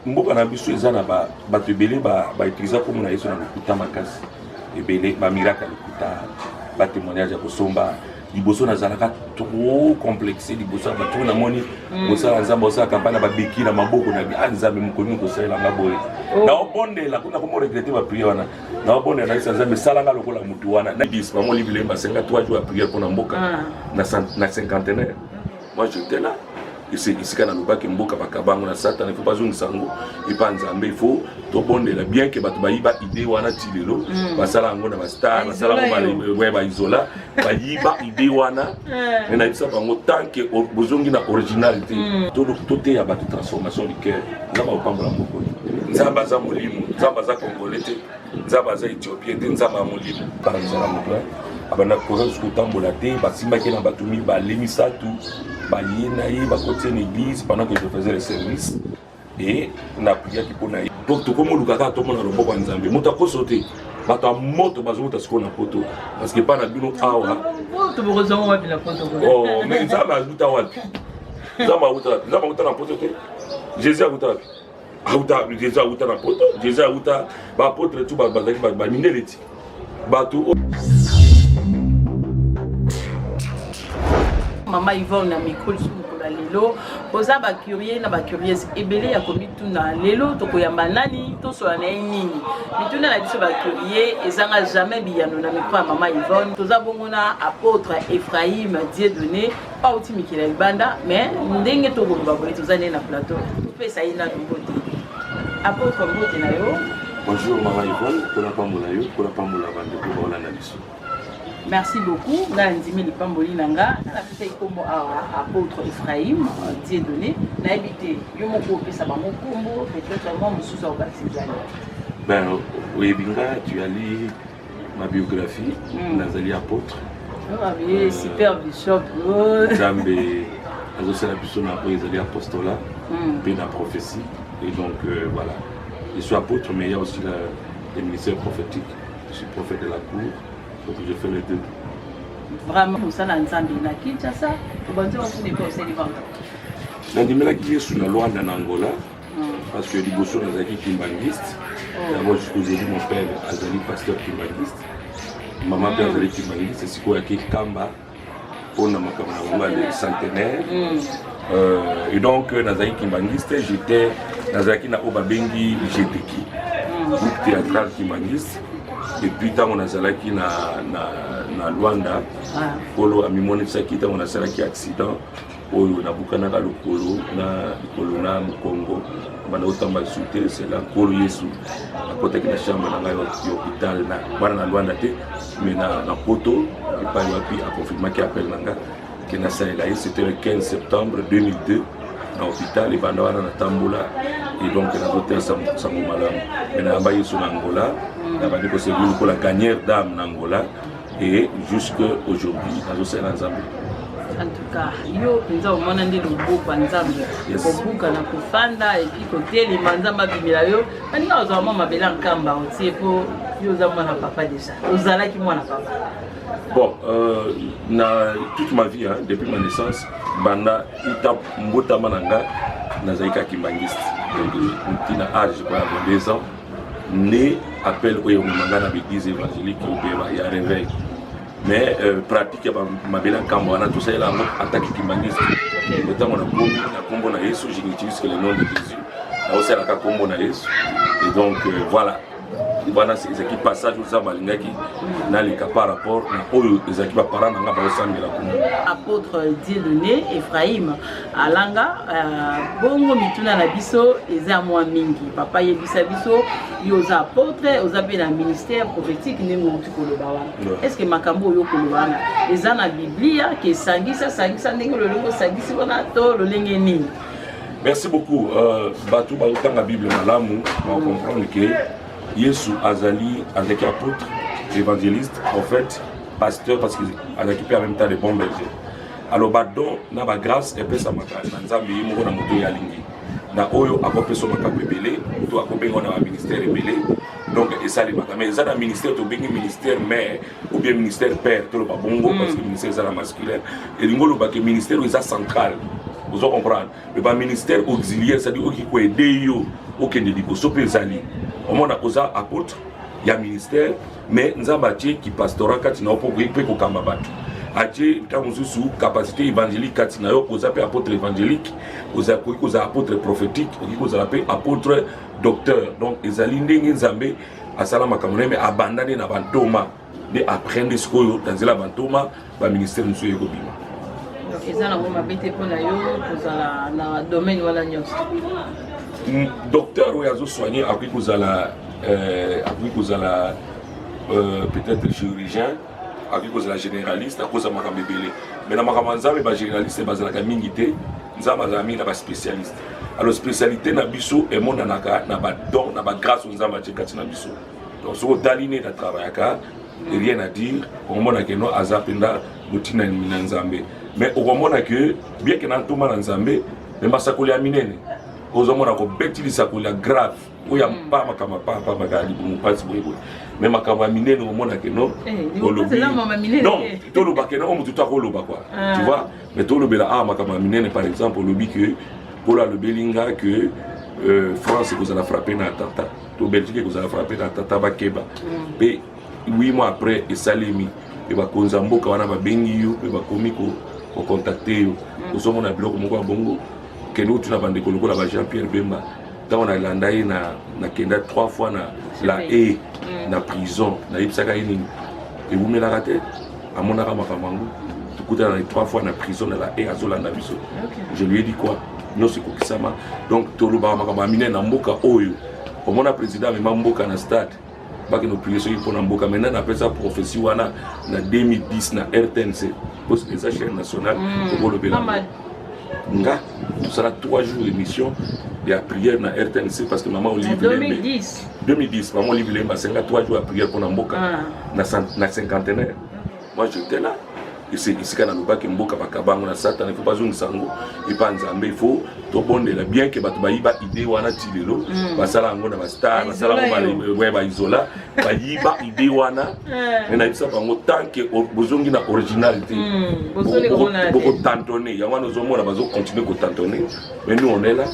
mboka na biso eza na bato ebele bautiliza kombo na yesu na lokuta makasi ebele bamiracle ya lokuta batémoignage ya kosomba liboso nazalaka trop complexe liboso ya bato namoni kosala nzambe osala kampane babeki na maboko na nzambe mokomi kosalelanga boye naobondela kuna komoregrete bapriere wana naobondela naisa nzambe esalanga lokola motu wana na bis bamoli bilei basenga 3 jours ya priere mpona mboka na cinquantenaire moi j'étais là isika na lobaki mboka bakabango na satana il faut bazongisa ngo epa nzambe il faut tobondela bien que bato bayiba idée wana ti lelo basala yango na bastar basala yango baisola bayiba idée wana mais nayebisa bango tant que bozongi na originalité toteya bato transformation du cœur nzambe akopambola moko nzambe aza molimo nzambe aza congolais te nzambe aza éthiopien te nzambe ya molimo barazala moto abanda koza kotambola te basimbaki na bato mibale misato baye na ye bakotie na église pendant que je faisais le service et na priaki mpona ye donc tokomoluka kaka tomona loboko ya nzambe moto akoso te bato ya moto bazokota sikoyo na poto parce que epa na bino awa mais nzambe azuta wapi nzambe auta wapi nzambe auta na poto te jésus auta wapi jésus auta na poto jésus auta baapôtre tu bazalaki bamindele ti bato Maman Yvonne na micro la lelo poza ba curieux na ba curieuse ebele ya komi tuna lelo to koyamba nani to so na nini mituna na biso ba curieux ezanga jamais biyano na micro ya Maman Yvonne toza bongona apôtre Ephraim Dieudonné pa uti Mikela Libanda mais ndenge to ko ba boye toza na plateau to pesa ina ndombote apôtre mbote na yo. Bonjour Maman Yvonne kona pambola yo kona pambola bande ko bola na biso. Merci beaucoup. Ngandimi lipamboli nanga na pesa ikombo apôtre Ephraim Dieudonné na habité yo moko pesa ba mokombo peut-être moi mususa obasizali. Ben oui binga tu as lu ma biographie nazali apôtre. Ah oui super bishop. Zambe azosala biso na po ezali apostolat pe na prophétie et donc voilà je suis apôtre mais il y a aussi le ministère prophétique. Je suis prophète de la cour. Donc je fais les deux. Vraiment, vous savez, ensemble, il y a Kinshasa, vous avez aussi des conseils de vente. Nandimela qui est sous la loi d'Angola, parce que les bossons sont des kimbangistes. D'abord, jusqu'aujourd'hui, mon père est pasteur kimbangiste. Maman père est kimbangiste, c'est ce qu'on a qui Kamba, on a ma centenaire. Et donc, dans les kimbangistes, j'étais dans les Obabengi, GTK, groupe théâtral kimbangiste. Et puis tant on a salaki na Luanda kolo amimoni saki tant on a salaki accident oyo na bukana ka lokolo na Congo bana otamba souté c'est la kolo Yesu à côté de la chambre na hôpital na bana na Luanda te mais na poto et pas wapi a confirmé qui appelle nanga que na salela c'était le 15 septembre 2002 dans l'hôpital et bana na tambola et donc na hôtel Samomala mais na ba Yesu na Angola na ba ko c'est pour la gagnère d'âme en Angola et jusqu'à aujourd'hui na zo na Zambie. En tout cas yo penza o mona ndi loboko nzambe ko buka na kufanda et puis côté les manzamba bimila yo ani ka zo mama bela nkamba otie po yo za mwana papa déjà ozala ki mwana papa. Bon na toute ma vie hein, depuis ma naissance banda ita mbota mananga nazaika kimbangiste donc na âge je crois à 2 ans né appel au mangana l'église évangélique il y a réveil mais pratique ma bela kambana tout ça là attaque kimbangiste autant on a combo na Yesu j'utilise le nom de Jésus là aussi la combo na Yesu et donc voilà voilà ces équipes passage aux amalingaki na les cas par rapport aux équipes parents na ba osambela kuma apôtre Dieudonné Ephraim alanga bongo mituna na biso eza mwa mingi papa yebisa biso yo za apôtre oza pe na ministère prophétique ne mutu koloba wana est-ce que makambo yo koloba wana eza na biblia ke sangisa ndenge lolongo sangisi wana to lolenge nini. Merci beaucoup batu ba utanga bible malamu on comprendre que Yesu azali avec apôtre, évangéliste, prophète, pasteur parce qu'il a récupéré en même temps les bons bergers. Alors badon na ba grâce et puis ça maka nzambe yimo na moto ya lingi. Na oyo akope so maka bebele, to akope ngona ba ministère ebele. Donc et ça les maka mais ça na ministère to bengi ministère mère ou bien ministère père to le babongo parce que ministère ça la masculin et ngolo ba que ministère est central. Vous comprenez? Le ministère auxiliaire c'est-à-dire qui peut aider yo okende liboso mpe ezali omona oza apôtre ya ministère mais nzambe atie kipastorat kati na yo mpe kokamba bato atie ntango mosusu capacité évangélique kati na yo oza mpe apôtre évangélique okoki kozala apôtre prophétique okoki kozala mpe apôtre docteur donc ezali ndenge nzambe asala makambo na ye me abandane na bantoma nde après nde sikoyo na nzela ya bantoma baministère mosusu ekobima eza nango mabe te mpo na yo kozala na domaine wana nyonso docteur oyo azosoigne akoki kozala peut-être chirurgien akoki kozala généraliste akoza makambo ebele mais na makambo ya nzambe bagénéraliste bazalaka mingi te nzambe azala mingi na baspécialiste alors spécialité na biso emonanaka na badon na bagrâce oyo nzambe atie kati na biso donc soki otali nde atravaillaka rien à dire okomona ke no aza mpenza motina na nzambe mais okomona ke bien ke na ntoma na nzambe me masakoli ya minene ozomona kobeti lisakoli ya grave oyo ya mpamaka libumu mpasi boyeboye me makambo ya minene okomona ke no olobi non toloba ke no motu to akoloba quoi tu vois mais tolobela awa makambo ya minene par exemple olobi ke polo alobeli nga ke France ekozala frappe na attentat to Belgique ekozala frappe na attentat bakeba mpe 8 mois après esalemi mpe bakonza mboka wana babengi yo mpe bakomi kocontacte yo ozomona biloko moko ya bongo kende otuna bandeko lokola ba Jean Pierre Bemba ntango nalanda ye nakenda 3 fois na la haye na prison nayebisaka ye nini ewumelaka te amonaka makambo yango tokutana na 3 fois na prison na la haye azolanda biso je lui ai dit quoi nyonso ekokisama donc tolobaka makambo ya minene na mboka oyo omona président amema mboka na stade bakende oprie soki mpo na mboka maintenant napesa prophétie wana na 2010 na RTNC parce que eza chaîne nationale tokolobela nga tosala 3 jours émission ya prière na RTNC parce que maman Olive 2010 maman Olive Lemba asenga 3 jours ya prière mpo na mboka na cinquantenaire moi j'étais là esika nalobaki mboka bakabango na satana ifo bazongisa yango epa nzambe ifo tobondela bien ke bato bayiba ide wana ti lelo basala yango na bastar basala yango baisola bayiba ide wana me nayebisa bango tant ke bozongi na originalité bokotantone yango wana ozomona bazocontinue kotantone mais nous on est là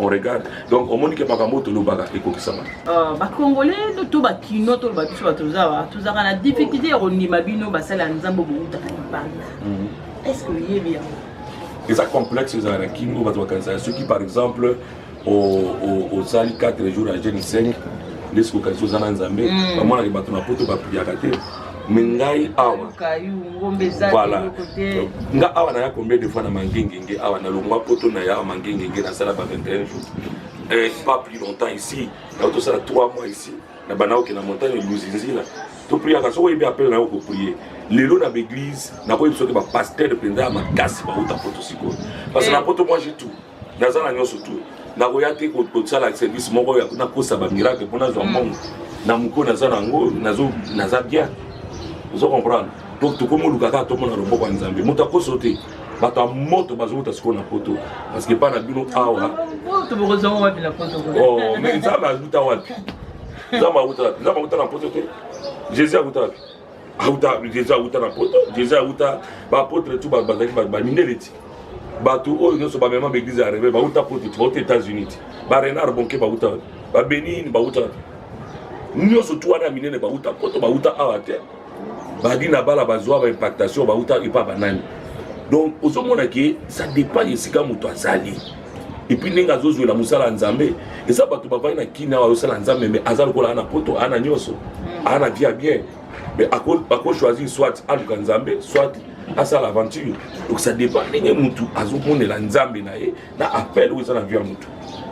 on regarde donc omoni ke makambo tolobaka ekokisama bakongolais to bakino to babiso tozaka na difficulté ya kondima bino basala nzambe boutaka libanda est-ce que vous y bien eza complexe ezala na kingo bato bakanisa soki par exemple ozali 4 jours ya jeune 5 nde soki okanisi oza na nzambe bamonaki bato na poto bapriaka te me ngai awa voilà nga awa naya combien de fois na mangengenge awa nalongwa poto na ya awa mangengenge nasala ba 21 jours pas plus longtemps ici naotosala 3 mois ici na banaoke na montagne luzinzila topriaka soki oyebi appel na yo koprier lelo na l'église nakoyebi soki bapaster mpenza ya makasi bauta poto sikoyo parce que na poto moi j'ai tout naza na nyonso tout nakoya te kosala service moko nakosa bamiracle mpo nazwa mbongo na moko naza nango naza bien ozo comprendre donc tokomoluka kaka tomona loboko ya nzambe moto akoso te bato ya moto bazokota sikoyo na poto parce que pa na bino awa mais nzambe azuta wapi nzambe auta na poto te jésus auta wapi jésus auta na poto jésus auta baapôtre tu bazalaki bamindele ti bato oyo nyonso bamema baeglise ya reve bauta poto ti bauta états-unis ti barenard bonke bauta wapi babenini bauta wapi nyonso tu wana ya minene bauta poto bauta awa te badi na bala bazwa baimpactation bauta epa banani donc ozomona ke ça dépend esika moto azali epuis ndenge azozwela mosala ya nzambe eza bato bavai na kini awa azosala nzambe me aza lokola ana poto ana nyonso ana bien bien mais akochoisir soit aluka nzambe soit asala aventure donc ça dépend ndenge motu azomonela nzambe na ye na appel oyo eza na vie ya motu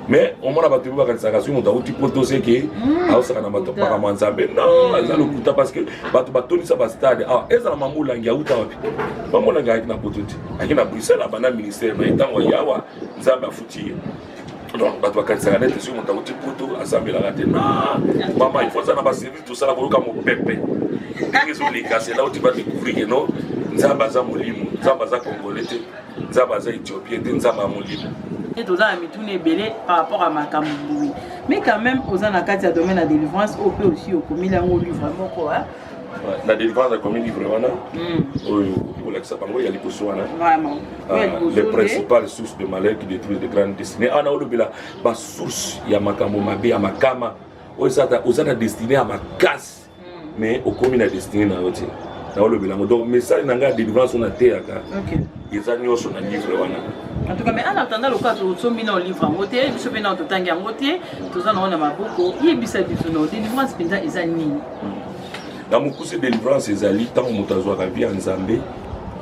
mais omona bato ebe bakanisaka soki moto akuti poto seke aosaka na bato makambo ya nzambe non eza lokuta parce que bato batonisa bastade awa ezala mamolangi auta wapi mamolangi ayaki na poto te ayaki na bruxelles abanda ministère na ntango yawa nzambe afuti ye donc bato bakanisaka nete soki moto akuti poto asambelaka te non mama il faut aza na baservice tosala koyoka mopepe ndenge ezoleka sela oti badécouvrir ke non nzambe aza molimo nzambe aza congolais te nzambe aza éthiopien te nzambe ya molimo toza na mituna ebele par rapport à makambo boye mais quand même oza na kati ya domaine ya délivrance oyo mpe aussi okomeli yango livre moko La délivrance a combien de livres il y a les poissons. Vraiment. Les principales sources de malheur qui détruisent de grandes destinées. On a eu la source, il y a Makamomabé, il y a Makama. On a destiné à ma casse. Mais au commun a destiné à l'autre. Donc, mais ça, il y a une délivrance on a terre. Ils ont son livre. En tout cas, mais en attendant le cas où nous sommes livre en côté, nous sommes en tout en côté, tout ça, on a beaucoup. Il y a des délivrances qui sont nini. Dans mon cours de délivrance, ils allaient tant au Moutazoa Ravi en Zambé,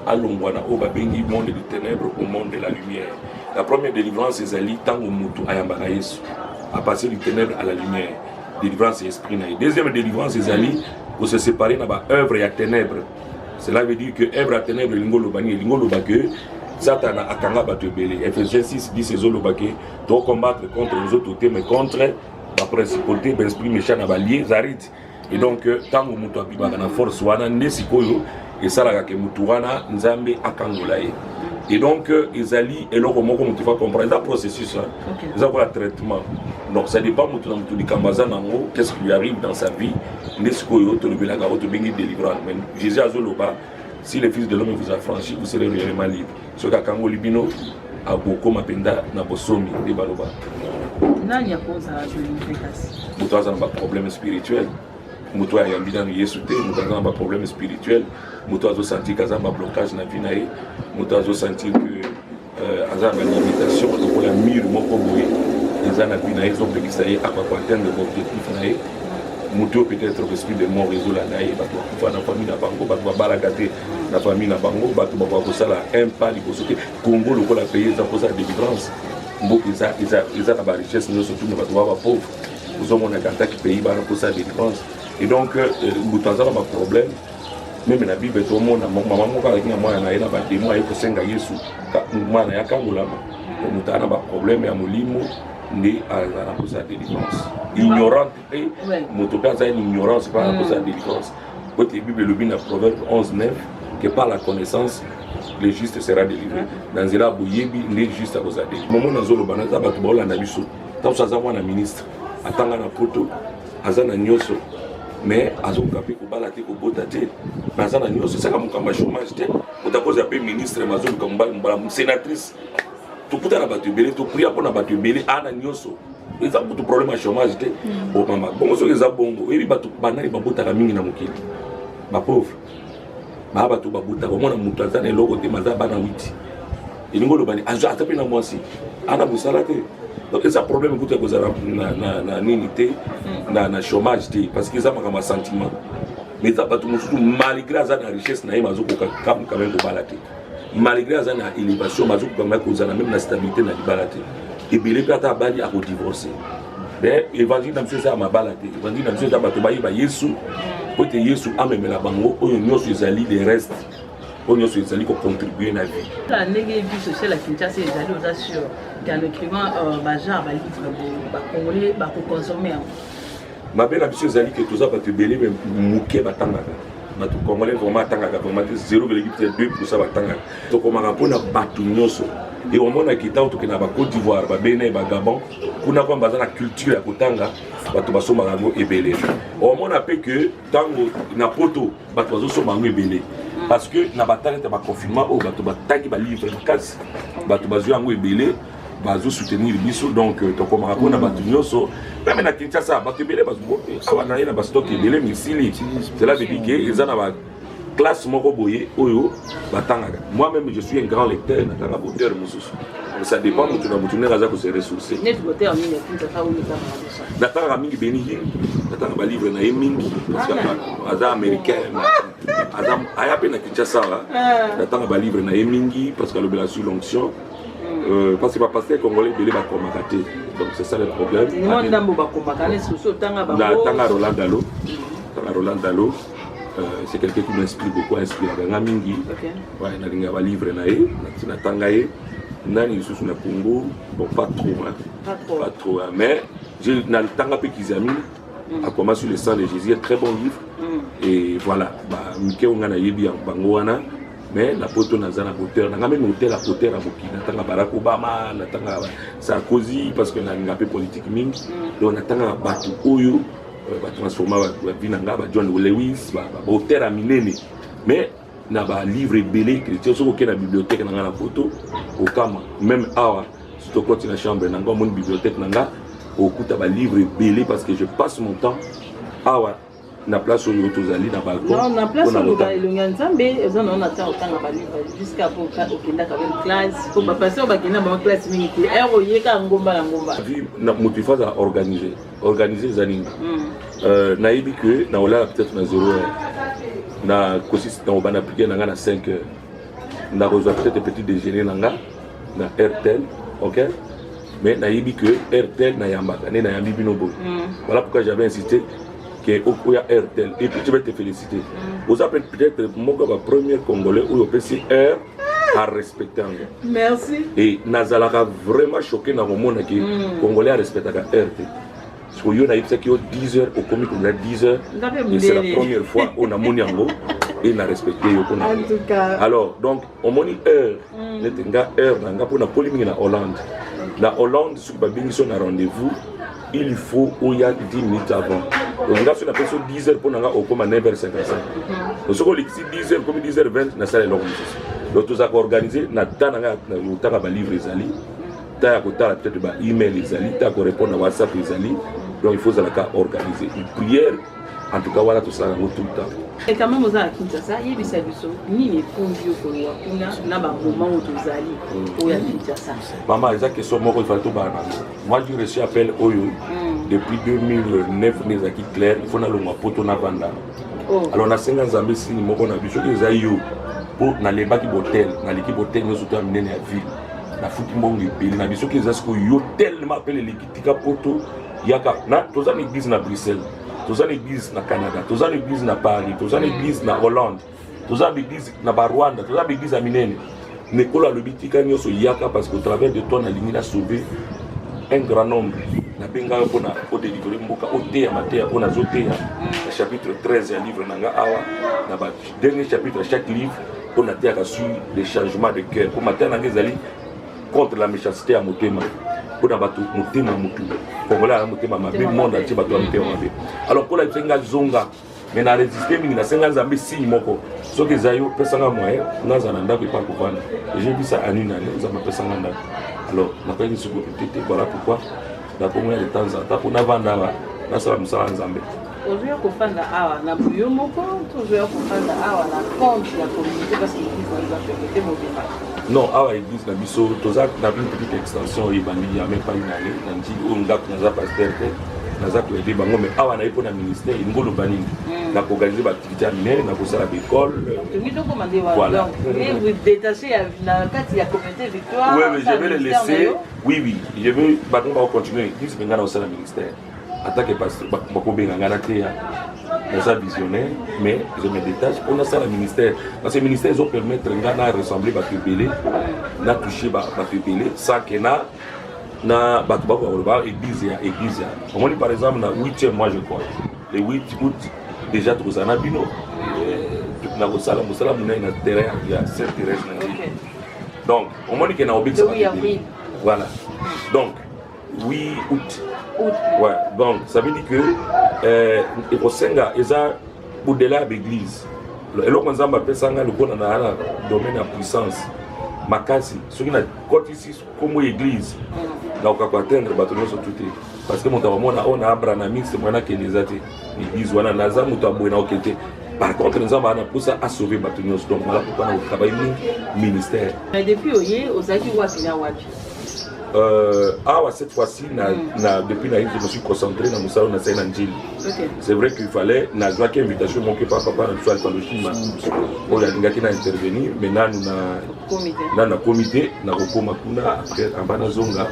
à Longwana, au Babengi, monde des ténèbres, au monde de la lumière. La première délivrance, ils allaient tant au Moutou, à Yambaraïs, à passer du ténèbre à la lumière. Délivrance et esprit. Deuxième délivrance, ils allaient pour se séparer dans l'œuvre et la ténèbre. Cela veut dire que œuvre à ténèbre, l'ingolobani, l'ingolobake, Satan a Akanga Batubele. Ephésiens 6 dit ces olobake, doit combattre contre les autorités, mais contre la principauté, l'esprit méchant à Balier, Zarit. Et donc, tant que nous avons une force, et ça, nous avons et donc, ils allaient, et là, comment tu vas comprendre, c'est un processus, ils ont un traitement. Donc, ça dépend de qu'est-ce qui lui arrive dans sa vie, Jésus a dit, si le Fils de l'homme vous a franchi, vous serez réellement libre. Ce qu'a Kango Libino, a beaucoup mapenda, n'a pas somi, des baloba. Nani a cause à un problème spirituel. Mutu ayambi dans Yesu te, mutu a un problème spirituel, mutu a senti qu'il y a un blocage dans la vie naïe, mutu a senti que il y a une limitation, donc il y a un mur moko boye, il y a une vie naïe, donc il s'agit à quoi atteindre l'objectif naïe. Mutu peut-être l'esprit de mort réseau la naïe, bah tu vas dans la famille na bango, bah tu vas barakater la famille na bango, bah tu vas voir ça là un pas du côté Congo le col a payé ça pour sa délivrance. Mbok ils a la richesse, nous surtout nous va voir pauvre. Nous avons un cantac qui paye pour sa délivrance. Et donc, nous avons un problème. Même la Bible, tout le monde, maman, avec moi, il y a des mois, il faut que Yesu. Moi, il y a un problème, il y a un limo, né à la délivrance. Ignorante, mon père a une ignorance par rapport à la délivrance. Votre Bible, le bin à Proverbe 11:9, que par la connaissance, le juste sera délivré. Dans Zéla Bouyebi, né juste à cause de la délivrance. Maman, dans Zolo Banaza, Batoubola, Nabiso, tant que ça, un ministre, attendant la photo, Azana Nyoso. Mais azo kapé ko balate ko botate nazana nyoso saka mukamba chômage te utakoza pe ministre mazo kamba sénatrice to puta na batu belé to prier pour na batu belé ana nyoso eza beaucoup problème à chômage te o mama bongo so eza bongo ebi batu banali babotaka mingi na mokili ba pauvre ba batu babota ko mona mutu azana eloko te maza bana 8 elingo lobani azo atape na mwasi ana busala te. Donc, c'est un problème que vous avez na nité, na chômage, parce qu'ils ont un sentiment. Mais malgré la richesse, ils ont quand même balaté. Malgré la élévation, ils ont même la stabilité dans la balaté. Et bien, les gens ont divorcé. Mais l'évangile n'a pas ma balaté. L'évangile n'a pas ma Yesu. Quand Yesu a même la bango, on a ali les restes. On a contribué à la vie. La négative sociale à Kinshasa, ils allaient aux assures. Dans l'écrivain, Bajar va livre, congolais, va consommer. Ma belle ambition, c'est que tout ça va te béler, mais mouké va t'engager. Mais tout congolais vraiment t'engager, vraiment 0,2% va t'engager. Donc on m'a rappelé à Batunyoso. Et on m'a quitté au Côte d'Ivoire, Bénin, Gabon, pour n'avoir pas la culture à Kotanga, Batubaso Marango et Belé. On m'a appelé que Tango, Napoto, Batubaso Marango et Belé. Parce que na bataille de confinement au bateau bataille ba livre casse bateau bazu yango ebele bazo soutenir biso donc to comme rapport na bateau nyoso même na Kinshasa bateau ebele bazo awana na basto ebele misili cela veut dire que ils ont ba classe moko boye oyo batangaka moi même je suis un grand lecteur na tanga auteur mususu ça dépend mutu na mutu ne raza ko se ressourcer net auteur mingi Kinshasa ou na tanga mingi beni na tanga ba livre na mingi parce que aza américain Adam a appelé à Kinshasa, j'attends un livre na Emingi parce que le sur l'onction, parce que pas passer congolais belé va combattre, donc c'est ça le problème. Roland Dalo, c'est quelqu'un qui m'inspire beaucoup, inspire dans Mingi, ouais, na linga va livre na e, na tangaye, nani sous na Congo, bon pas trop, mais j'ai na tanga pe kizami. À comment sur le sang de Jésus, un très bon livre. Et voilà, mais la poto n'a pas d'auteur, n'a même auteur à auteur à Bokina, n'a Barack Obama, n'a Sarkozy, parce que n'a pas politique ming, donc n'a pas Batu Oyo, transformer ba vie nanga ba John Lewis ba auteur a minene mais na ba livre belé écrit sur aucune bibliothèque nanga na photo au kama même awa surtout quand na chambre nanga mon bibliothèque nanga au kuta ba livre belé parce que je passe mon temps awa na place où nous tozali na balcon non na place où ba ilonga nzambe eza na on attend autant ba livre jusqu'à pour okenda quand même classe pour ba passer ba kina ba classe mingi ero yeka ngomba na ngomba na motifaza organiser zaninga na yebi que na ola peut-être na 0 heure na consiste na obana appliquer nanga na 5 heures na reçoit peut-être petit déjeuner nanga na RTL OK mais na yebi que RTL na yambaka na yambi binobo voilà pourquoi j'avais insisté que au ya RTL et puis je vais te féliciter vous appelez peut-être mon premier congolais ou le PCR à respecter. Merci. Et Nazalaka vraiment choqué dans le monde que Congolais a respecté la RT. Parce que yo a 10 heures au comique on a 10 heures. Et c'est la première fois on a Moniango et on a respecté yo. En tout cas. Alors donc on moni heure, netenga heure nanga pour na polémique na Hollande. La Hollande sur babini son rendez-vous, il faut au y a 10 minutes avant. Donc là sur la personne 10 heures pour nanga au comme à 9h55. Donc ce qu'on dit 10 heures comme 10h20 na salle longue. Donc tout ça organisé na tananga na utaka ba livre ezali. Ta ko ta peut-être ba email ezali, ta ko répondre à WhatsApp ezali. Donc il faut ça organiser une prière. En tout cas voilà tout ça tout le temps. Et quand même aux à Kinshasa, il y a des services ni les fonds pour na ba moment où tu zali au ya Kinshasa. Maman, eza question moko il faut tout ba. Moi j'ai reçu appel oyo depuis 2009 les acquis clair, il faut na longa poto na banda. Alors on a 5 ans Zambie si moko na biso eza yo pour na leba ki botel, na l'équipe hôtel nous surtout amener na ville. Na fuki mbongo ebele na biso ki eza ko yo tellement appelé l'équipe tika poto yaka na toza na église na Bruxelles. Tous les églises na Canada, tous les églises na Paris, tous les églises na Hollande, tous les églises na Rwanda, tous les églises à Minene. Nicolas le bitika nyoso yaka parce qu'au travers de toi na ligne a sauvé un grand nombre. Na benga pour na au délivrer mboka au té amateur pour na zoté le chapitre 13 du livre nanga awa na ba dernier chapitre chaque livre on a été sur les changements de cœur pour matin nanga zali contre la méchanceté à motema. Pour n'abattre motema mutu Congolais motema mabe monde entier bato motema mabe alors pour la tsenga zonga mais na résister mingi na senga nzambe signe moko soki zayo pesanga moyen naza na ndako pas kovanda j'ai vu ça en une année nzambe pesanga ndako alors na kwa hizo côté voilà pourquoi na pour moi de temps en temps pour na vanda na sala musala nzambe aujourd'hui ko fanda awa na buyo moko toujours ko fanda awa na compte la communauté parce qu'il faut la permettre mobile. Non, à l'église, na biso, toza na une petite extension il y a même pas une année. Nanti on gap naza pasteur, naza ko aider bango mais awa na ipo na ministère ngolo banini. Na organiser ba activité amine, na ko sala l'école. Oui, donc commander voilà. Et vous détachez na kati ya communauté victoire. Oui, je vais le laisser. Oui, je vais bango continuer l'église mais ngana au sala ministère. Attaque pasteur bako benga ngana te ya. Des visionnaires, mais je me détache. On a ça le ministère. Parce que le ministère, ils ont permis de ressembler à Batubélé, de toucher Batubélé, sans que na église. On dit par exemple, le 8e mois, je crois. Le 8 août, déjà, tout ça, Bino. Na Rosala, na terrain, il y a 7 terrains. Donc, on dit qu'il y a un objet. Voilà. Donc, 8 août. Ouais, donc ça veut dire que il faut senga eza au-delà de l'église. Et là, quand on appelle ça le domaine de puissance, makasi, ce qui n'a côté ici comme l'église, là on peut atteindre bâtiment sur tout. Parce que mon tabac on a Abraham c'est moi qui les a été l'église on a Lazare mutabou na okete. Par contre nous avons pour ça à sauver bâtiment donc voilà pourquoi on travaille ministère. Mais depuis oye ozaki wapi na wapi. Cette fois-ci, depuis que je me suis concentré dans le salon de Saint-Angile. C'est vrai qu'il fallait, na une invitation manquée par papa dans le Palochima. On a intervenir, maintenant nous avons un comité, nous avons un Banazonga.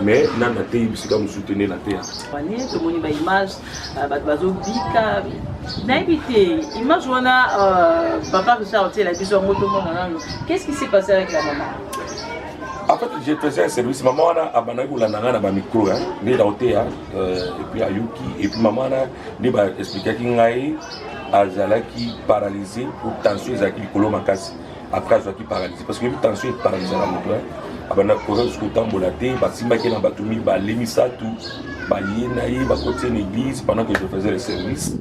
Mais nous avons été nous soutenir la terre. Tout le monde a une image, bika. N'importe image on a papa Richard la vision moto. Qu'est-ce qui s'est passé avec la maman? En fait, j'ai fait un service. Maman a abandonné la micro, et puis à Yuki, et puis maman a expliqué qu'il y a qui paralysé pour tension et qui colo makasi. Après, qui paralysé parce que la tension est paralysée à la moto. abana koza jusqu'au tambola te basimbaki na bato mibale misatu baye na ye bakoti na église pendant que je faisais le service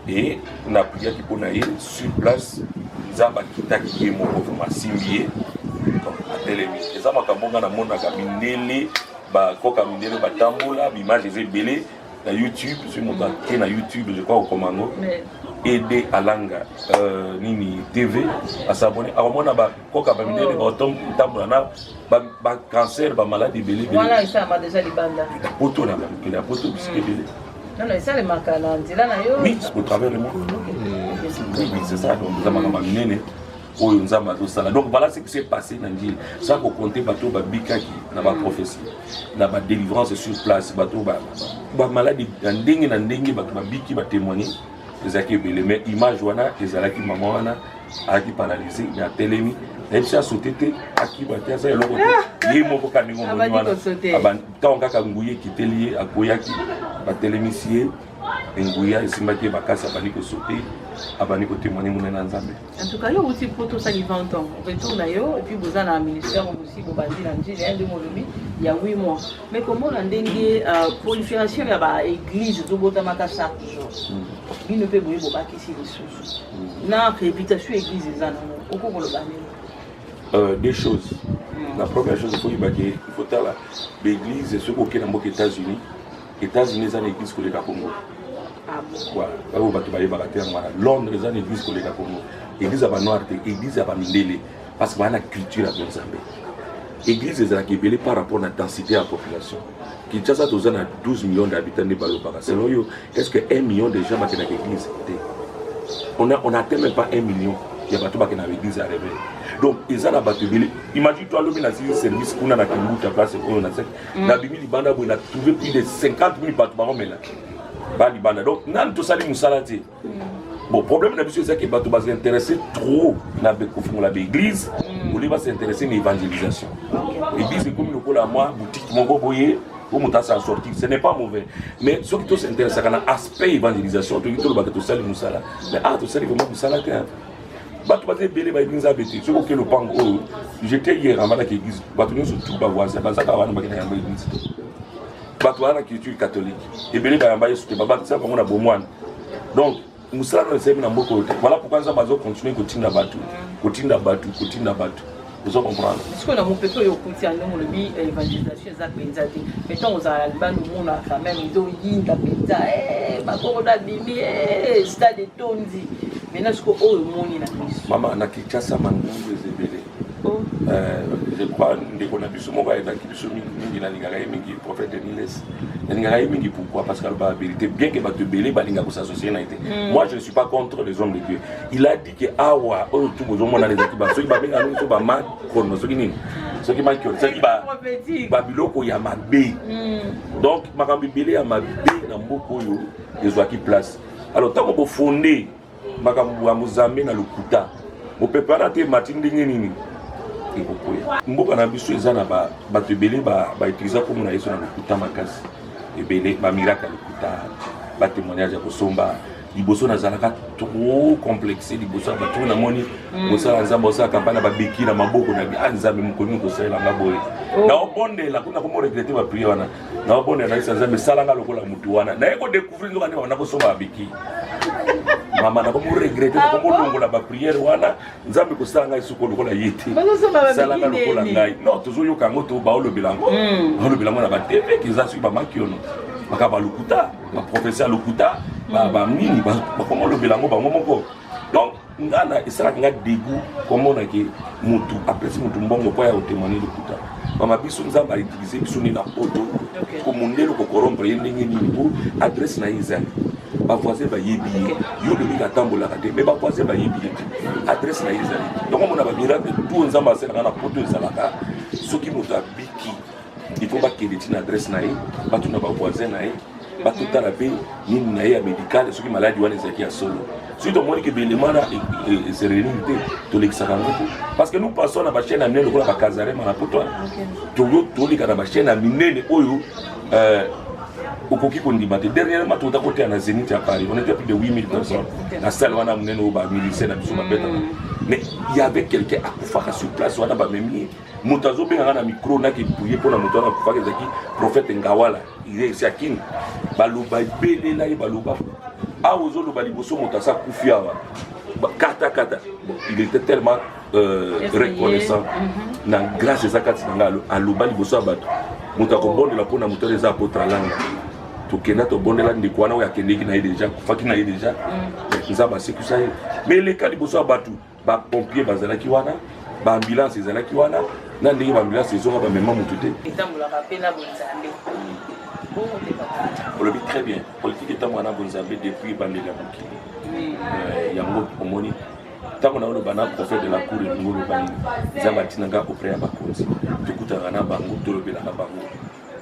et napriaki mpo na ye sur place nzambe akitaki ye moko vraimen asimbi ye atelemi eza makambo nga namonaka mindele bakoka mindele batambola bimage eza ebele na YouTube sur moto ake na YouTube je crois okomango aider alanga nini TV asabone akomona bakoka bamindele baotambola na bacancer bamaladie ebele voilà ça m'a déjà libanda poto na bamikele ya poto bisike ebele non ça les makala nzela na yo oui au travers le monde oui c'est ça donc eza makambo minene oyo nzambe azosala donc voilà ce qui s'est passé na njili ça kokonte bato babikaki na baprophétie na badélivrance sur place bato bamaladi ya ndenge na ndenge bato babiki batémoigné ezalaki ebele mais image wana ezalaki mama wana alaki paralysé mais atelemi nayebisi asote te akiba te aza eloko te ye moko ka ndenge omoni wana ntango kaka nguya ekiteli ye akoyaki batelemisi ye nguya esimbaki ye bakasi abandi kosote abandi kotémoigné monene na nzambe en tout cas yo outi po tosali 20 ans retour na yo et puis boza na ministère aussi bobandi na njili ya nde molobi ya 8 mois mais komona ndenge prolifération ya baéglise ezobotamaka chaque jour bino mpe boye bobakisi lisusu na réputation église eza nango okokoloba nini des choses la première chose il faut tala l'église ce qu'on na mboka États-Unis eza na église koleka Congo voilà bato bayebaka te yango wana Londres eza na église koleka Congo église ya banoir te église ya bamindele parce que bana culture ya nzambe église ezalaka ebele par rapport na densité ya population Kinshasa toza na 12 millions d'habitants nde balobaka selon yo est-ce que 1 million de gens bakendaka église te on atteint même pas 1 million ya bato bakendaka église ya réveil donc eza na bato ebele imagine toi lobi na service kuna na Kimbuta place oyo na sek na bimi libanda boye na trouvé plus de 50 000 bato baromela balibanda donc nani tosali mosala te bon problème na biso ezaki bato basinteresse trop na kofungola baéglise oli basinteresse na évangélisation église ekomi lokola mwa boutique moko boye o moto asa sortir ce n'est pas mauvais mais soki tosintéressaka na aspect évangélisation toki tolobaka tosali mosala mais tosali vraiment mosala te bato baza ebele bayebi nzambe te soki oke lopango oyo j'étais hier ambandaki église bato nyonso tu bavoisin bazaka wana bakena yango église te bato wana culture catholique ebele bayamba yesu te babakisa bango na bomwana donc mosala na esebi na mboka oyo te voilà pourquoi nzambe azocontinue kotinda bato ozo comprendre sikoyo na mopepe oyo okuti yango molobi évangélisation eza mpenza te meton ozala libanda omona quand même ezoyinda mpenza bakoko na bimi stade etondi maintenant sikoyo oyo omoni na biso mama na Kinshasa mangungu ezebele je crois ndeko na biso moko ayebaki biso mingi nalingaka ye mingi prophète Niles nalingaka ye mingi pourquoi parce que aloba vérité bien que bato ebele balinga kosasocier na ye te moi je ne suis pas contre les hommes de Dieu il a dit que awa oyo tu bozomona ezaki soki babenga nini so bamakono soki nini soki makiono soki babiloko ya mabe donc makambo ebele ya mabe na mboka oyo ezwaki place alors ntango bofonde makambo ya mozambe na lokuta mopepe wana te mati ndenge nini ekokoya mboka na biso eza na bato ebele bautiliza komona yesu na lokuta makasi ebele bamiracle ya lokuta batémoignage ya kosomba liboso nazalaka trop complexé liboso ya bato namoni kosala nzambe osala kampagne na babeki na maboko na nzambe mokoni kosalelanga boye naobondela kuna komoregrete bapriere wana naobondela nayesa nzambe esalanga lokola motu wana naye kodécouvrir nzoka nde bana kosomba babeki mama nakomoregrete nakomolongola bapriere wana nzambe kosalanga esuko lokola ye te salanga lokola ngai non tozoyoka yango to baolobelango na bateveki eza soki bamakiono baka balokuta baprofesie ya lokuta bamini bakomolobela yango bango moko donc ngana esalaka nga dégoût komonaki motu apesi motu mbongo mpo ya kotémoigne lokuta mama biso nzambe autilize biso nde na poto komundelo kokorompre ye ndenge nini mpo adresse na ye ezali bavoisin bayebi ye yo lobika atambolaka te mais bavoisin bayebi ye te adresse na ye ezali donc omona bamiracle tu nzambe asalaka na poto ezalaka soki moto abiki il faut bakende tina adresse na ye batuna bavoisin na ye batotala mpe nini na ye ya médical soki maladi wana ezalaki ya solo soki tomoni ke belema na eserenini te tolekisaka yango te parce que nous passons na bachaîne ya minene lokola bakazarema na poto toleka na bachaîne ya minene oyo okoki kondima te dernièrement tota koteya na zénith ya Paris on était plus de 8000 personnes na salle wana monene oyo bamilitaire na biso babetaka mais il y avait quelqu'un à Koufaka sur place, on a pas même Moutazo ben un micro na qui pouillé pour la moto na Koufaka zaki prophète Ngawala, il est ici à Kin. Baluba belé là baluba. Ah ozo lo baliboso motasa Koufiawa. Kata kata. Il était tellement reconnaissant. Na grâce à ça katinanga aluba liboso abatu. Mutako bonde la pona moto les apôtres langa. Tokena to bonde la ndikwana ya kendeki na déjà Koufaki na déjà. Nza ba c'est que ça. Mais les cas liboso abatu. Ba pompier bazalaki wana, ba ambulance ezalaki wana, na ndenge ba ambulance ezonga ba mema mutute. Etambolaka pe na bonzambe. On le vit très bien. Politique est en Bonzambé depuis Bandela Mokili. Yango Omoni. Tant qu'on a le banal prophète de la cour de Ngolo Bani, Zamatinanga auprès à Bakonzi. Du coup, Tarana Bango, Tolobela Bango.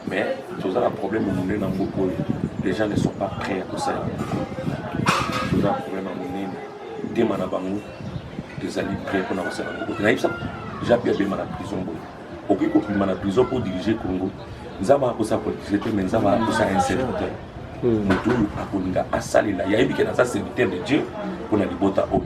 Mais, tout ça, le problème au Mouné Nambo, les gens ne sont pas prêts à ça. Tout ça, le problème au Mouné, des Manabango, des alliés prêts pour avancer dans le Congo. J'ai appelé à la prison. Aucun copine à la prison pour diriger Congo. Nous avons appris ça pour l'électricité, mais nous avons appris ça un serviteur. Nous avons appris il y a un serviteur de Dieu pour nous bota au.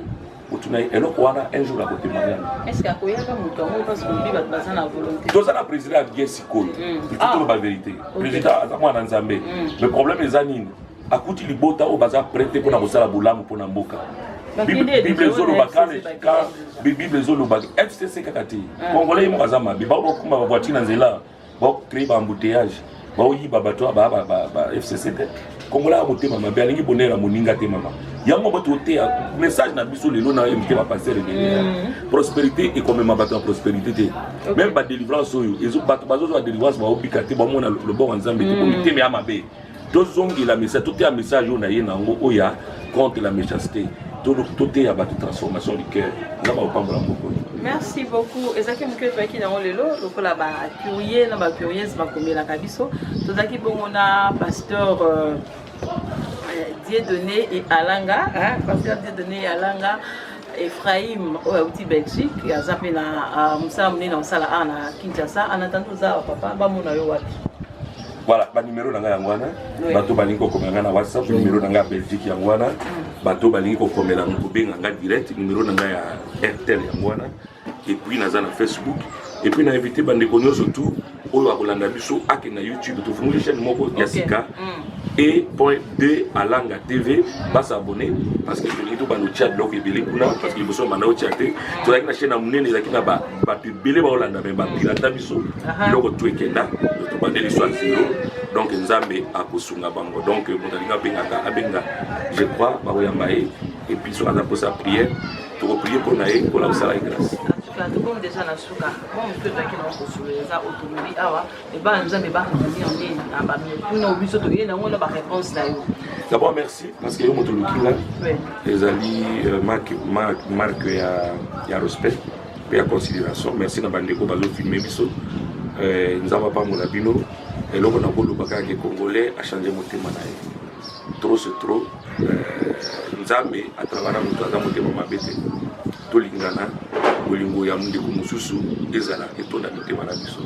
Et là, on a un jour à côté de Marianne. Est-ce qu'il y a un mouton parce qu'on vit dans la volonté? Tout ça, le président a bien si cool. C'est toute la vérité. Le président a un Zambé. Le problème est Zanine. À côté de bota au bazar prêté pour nous la boulamme pour nous boka. Bible zolo bakane chika Bible zolo bak FCC kakati. Congolais mo bazama biba ko kuma voiture nzela. Ba créer ba embouteillage. Ba oyi ba bato ba FCC. Congolais a monté mama bien ngi bonera moninga te mama. Yango bato te message na biso lelo na MT va passer le prospérité et comme ma bato prospérité te. Même ba délivrance oyo ezo bato bazo zo délivrance ba obikate ba mona le bon nzambe te comité me amabe. Dozongi la message tout est un message on a yé nango oya contre la méchanceté. Tout est à la transformation du cœur. Merci beaucoup. Ezaki mukwe twaki na lelo lokola ba curieux na ba curieuse ba komela kabiso. Tozaki bongo na pasteur Dieudonné et Alanga, pasteur Dieudonné et Alanga. Ephraim au Belgique, il y a zappé na Moussa Mouna Sala na Kinshasa. En attendant ça, papa, ba mona yo wapi. Voilà, ba numéro nanga yangwana, bato balingo komanga na WhatsApp, numéro nanga Belgique yangwana, bato balingo komela ngobenga nga direct, numéro nanga ya Airtel yangwana, et puis naza na Facebook, et puis na invité bande konyo surtout oyo akolanda biso ake na YouTube, to fungoli chaîne moko Yasika et .2 Alanga TV, va s'abonner parce que je tout bando chat bloc et belé kuna parce qu'il besoin bando chatter, to la chaîne na munene la kina ba belé ba olanda me ba pirata biso, biloko to ekenda, to bande les soit zéro. Donc nzambe akosunga bango. Donc motalinga bengaka abenga je crois ba oyambaye et puis sur la pour sa prière, to prier pour naé pour la sala grâce. Tout comme déjà na suka. Bon peut être que nous construire ça autonomie awa et ba nzambe ba revenir en ligne na ba mi na obiso to yena ngona ba réponse na yo. D'abord merci parce que yo motoluki là. Les alliés marque ya respect et ya considération. Merci na bandeko bazo filmer biso. Nzamba pa mona bino et loko na bolo baka ke congolais a changer motema na ye. Trop c'est trop. Nzambe à travers moto za motema mabete. Tolingana bolingo ya ndeko mususu ezala etonda motema na biso.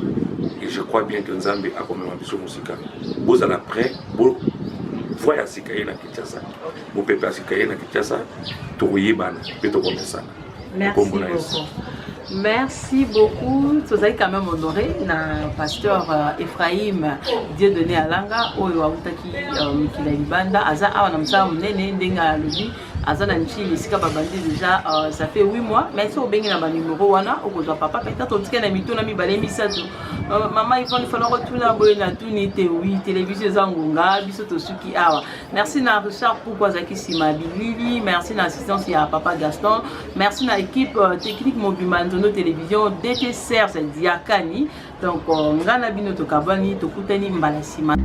Et je crois bien que Nzambe a comme biso musika. Bozala prêt bo voya sikaye na Kinshasa. Mo pepe sikaye na Kinshasa to yebana peto komesana. Merci beaucoup. Merci beaucoup. Tozali quand même honoré na pasteur Ephraim Dieudonné Alanga oyo awutaki mikila libanda aza awa na msala munene ndenga lobi aza na nchini sika babandi déjà ça fait 8 mois mais so bengi na ba numéro wana okozwa papa peut-être otika na mituna mibale misatu maman il faut retourner boye na tunité oui télévision zangunga biso to suki awa. Merci na Richard pourquoi zaki simabilili, merci na assistance ya papa Gaston, merci na équipe technique Mobimando nos télévisions DTCR c'est Diakani donc ngana bino to kabani to kutani mbala sima.